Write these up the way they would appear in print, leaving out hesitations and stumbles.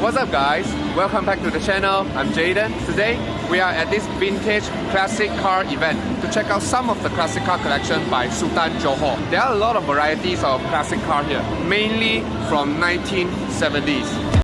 What's up guys? Welcome back to the channel. I'm Jaden. Today we are at this vintage classic car event to check out some of the classic car collection by Sultan Johor. There are a lot of varieties of classic car here, mainly from 1970s.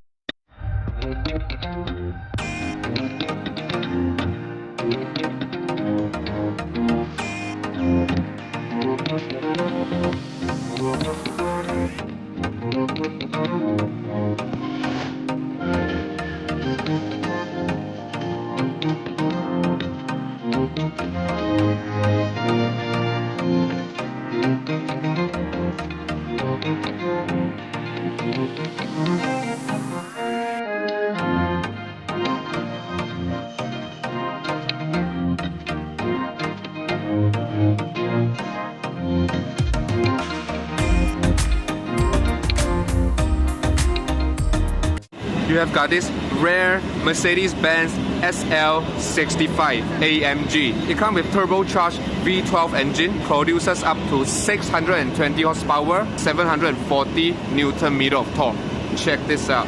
You have got this rare Mercedes-Benz SL65 AMG. It comes with turbocharged V12 engine, produces up to 620 horsepower, 740 Nm of torque. Check this out.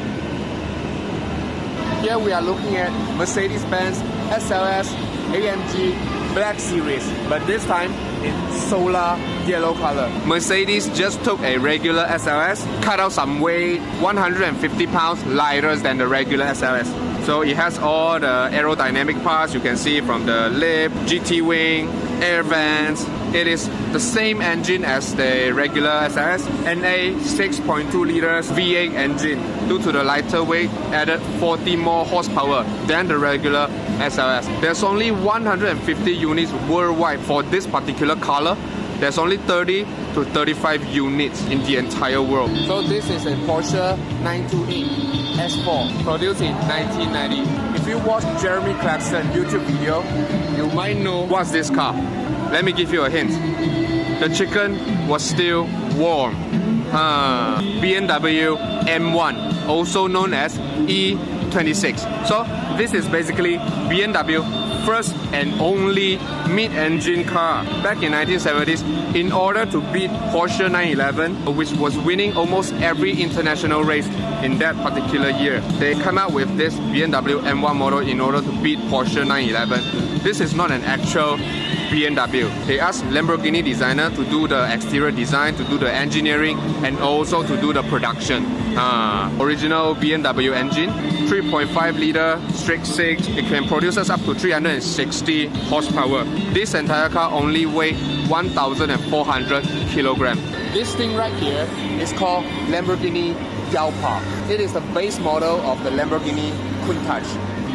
Here we are looking at Mercedes-Benz SLS AMG Black Series, but this time in solar yellow color. Mercedes just took a regular SLS, cut out some weight, 150 pounds lighter than the regular SLS. So it has all the aerodynamic parts you can see from the lip, GT wing, air vents. It is the same engine as the regular SLS, NA 6.2 liters V8 engine. Due to the lighter weight, added 40 more horsepower than the regular SLS. There's only 150 units worldwide for this particular color. There's only 30 to 35 units in the entire world. So this is a Porsche 928 S4, produced in 1990. If you watch Jeremy Clarkson YouTube video, you might know what's this car. Let me give you a hint. The chicken was still warm. BMW M1, also known as E26. So this is basically BMW first and only mid-engine car. Back in 1970s, in order to beat Porsche 911, which was winning almost every international race in that particular year, they come out with this BMW M1 model in order to beat Porsche 911. This is not an actual BMW. They asked Lamborghini designer to do the exterior design, to do the engineering, and also to do the production. Original BMW engine, 3.5 liter straight six. It can produce us up to 360 horsepower. This entire car only weighs 1,400 kilograms. This thing right here is called Lamborghini Jalpa. It is the base model of the Lamborghini Countach.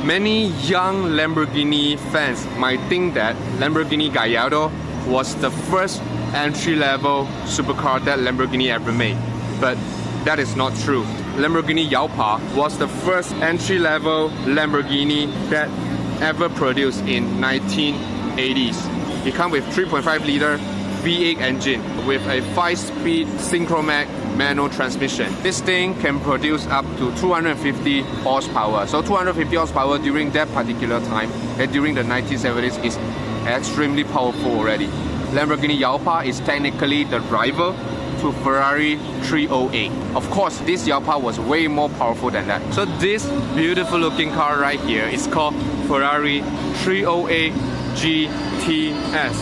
Many young Lamborghini fans might think that Lamborghini Gallardo was the first entry-level supercar that Lamborghini ever made, but that is not true. Lamborghini Jalpa was the first entry-level Lamborghini that ever produced in 1980s. It comes with 3.5 liter V8 engine with a 5-speed Synchromax manual transmission. This thing can produce up to 250 horsepower. So 250 horsepower during that particular time, and during the 1970s, is extremely powerful already. Lamborghini Jalpa is technically the rival to Ferrari 308. Of course, this Jalpa was way more powerful than that. So this beautiful looking car right here is called Ferrari 308 GTS.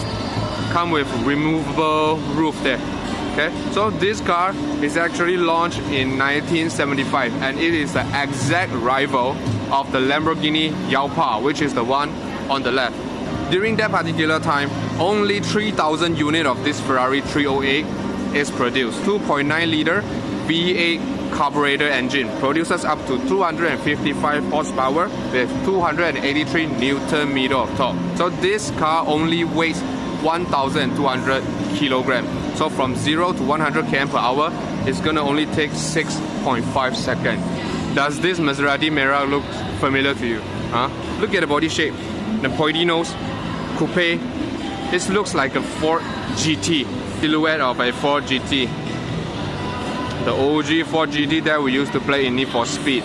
Come with removable roof there. Okay, so this car is actually launched in 1975, and it is the exact rival of the Lamborghini Jalpa, which is the one on the left. During that particular time, only 3,000 units of this Ferrari 308 is produced. 2.9 liter V8 carburetor engine produces up to 255 horsepower with 283 Nm of torque. So this car only weighs 1,200 kilograms. So from 0 to 100 km per hour, it's gonna only take 6.5 seconds. Does this Maserati Merak look familiar to you? Look at the body shape. The pointy nose, coupe. This looks like a Ford GT. Silhouette of a Ford GT. The OG Ford GT that we used to play in Need for Speed.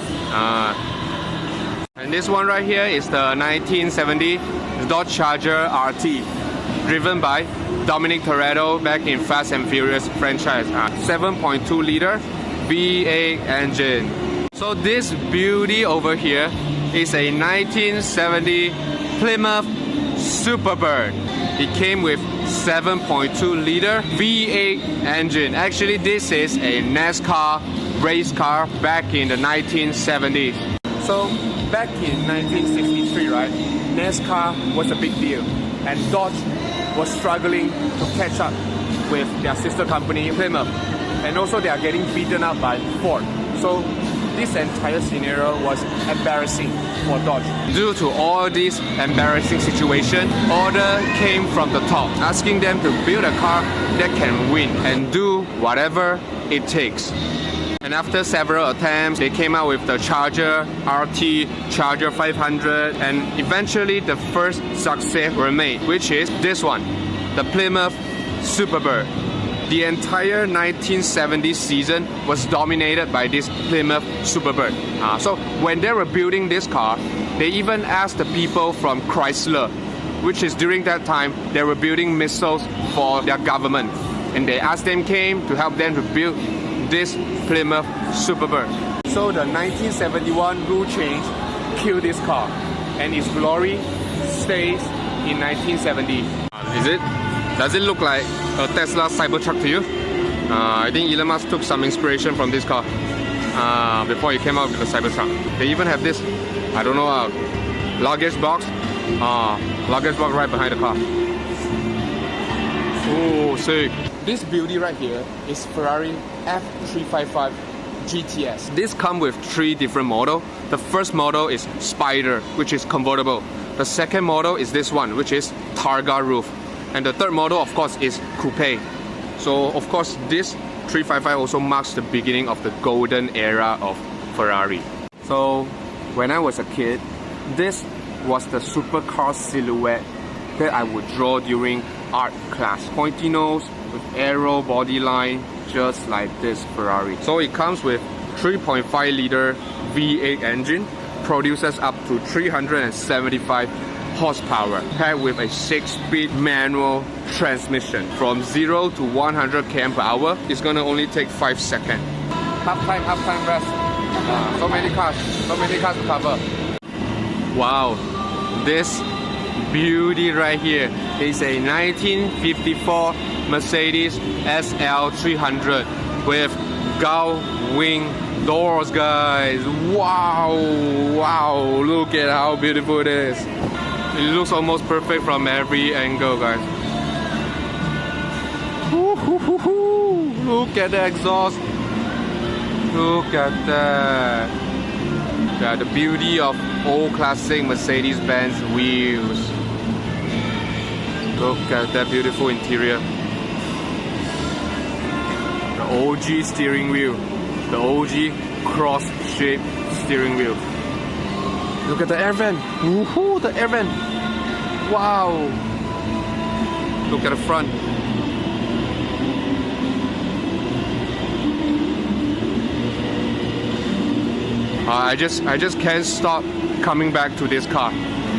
And this one right here is the 1970 Dodge Charger RT, driven by Dominic Toretto back in Fast and Furious franchise. 7.2 liter V8 engine. So this beauty over here is a 1970 Plymouth Superbird. It came with 7.2 liter V8 engine. Actually, this is a NASCAR race car back in the 1970s. So back in 1963, right, NASCAR was a big deal, and Dodge was struggling to catch up with their sister company Plymouth, and also they are getting beaten up by Ford. So this entire scenario was embarrassing for Dodge. Due to all this embarrassing situation, order came from the top, asking them to build a car that can win and do whatever it takes. And after several attempts, they came out with the Charger RT, Charger 500, and eventually the first success were made, which is this one, the Plymouth Superbird. The entire 1970s season was dominated by this Plymouth Superbird. So when they were building this car, they even asked the people from Chrysler, which is during that time, they were building missiles for their government. And they asked them came to help them to build this Plymouth Superbird. So the 1971 rule change killed this car, and its glory stays in 1970. Is it? Does it look like a Tesla Cybertruck to you? I think Elon Musk took some inspiration from this car before he came out with the Cybertruck. They even have this, I don't know, luggage box. Luggage box right behind the car. Oh, sick. This beauty right here is Ferrari F355 GTS. This comes with 3 different models. The first model is Spider, which is convertible. The second model is this one, which is Targa roof. And the third model, of course, is Coupe. So, of course, this 355 also marks the beginning of the golden era of Ferrari. So, when I was a kid, this was the supercar silhouette that I would draw during art class. Pointy nose with arrow body line, just like this Ferrari. So it comes with 3.5 liter V8 engine, produces up to 375 horsepower, paired with a 6-speed manual transmission. From 0 to 100 km per hour, it's gonna only take 5 seconds. Half time rest. So many cars to cover. Wow, this beauty right here is a 1954 Mercedes SL 300 with gull wing doors, guys. Wow, look at how beautiful it is. It looks almost perfect from every angle, guys. Look at the exhaust. Look at that. Yeah, the beauty of old classic Mercedes-Benz wheels. Look at that beautiful interior. The OG steering wheel. The OG cross-shaped steering wheel. Look at the air vent. Woohoo, the air vent. Wow. Look at the front. I just can't stop coming back to this car.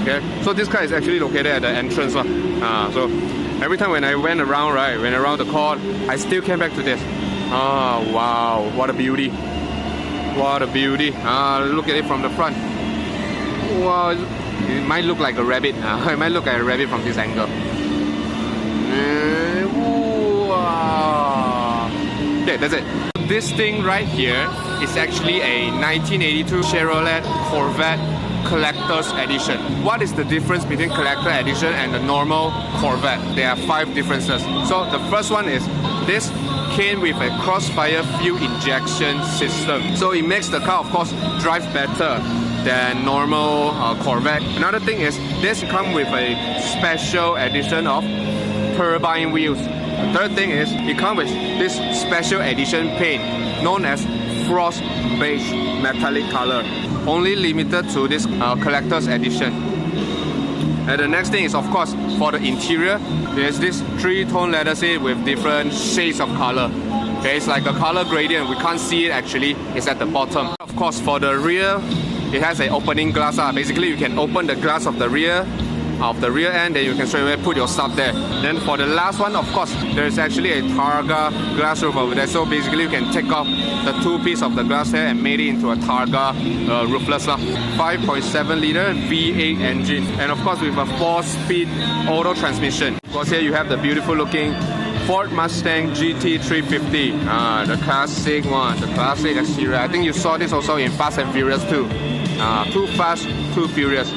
Okay, so this car is actually located at the entrance. So every time when I went around, went around the court, I still came back to this. Oh wow, what a beauty! What a beauty! Look at it from the front. Wow, it might look like a rabbit. It might look like a rabbit from this angle. Wow. Okay, that's it. This thing right here is actually a 1982 Chevrolet Corvette Collector's Edition. What is the difference between Collector Edition and the normal Corvette? There are 5 differences. So the first one is this came with a crossfire fuel injection system. So it makes the car, of course, drive better than normal Corvette. Another thing is this comes with a special edition of turbine wheels. The third thing is it comes with this special edition paint known as frost beige metallic color, only limited to this collector's edition. And the next thing is, of course, for the interior, there's this 3-tone leather seat with different shades of color. Okay, it's like a color gradient. We can't see it actually, it's at the bottom. Of course, for the rear, it has an opening glass. Basically, you can open the glass of the rear of the rear end, then you can straight away put your stuff there. Then for the last one, of course, there is actually a Targa glass roof over there. So basically, you can take off the two pieces of the glass here and made it into a Targa roofless. 5.7 liter V8 engine, and of course with a 4-speed auto transmission. Of course, here you have the beautiful looking Ford Mustang GT350, the classic one, the classic exterior. I think you saw this also in Fast and Furious 2. Too Fast, Too Furious.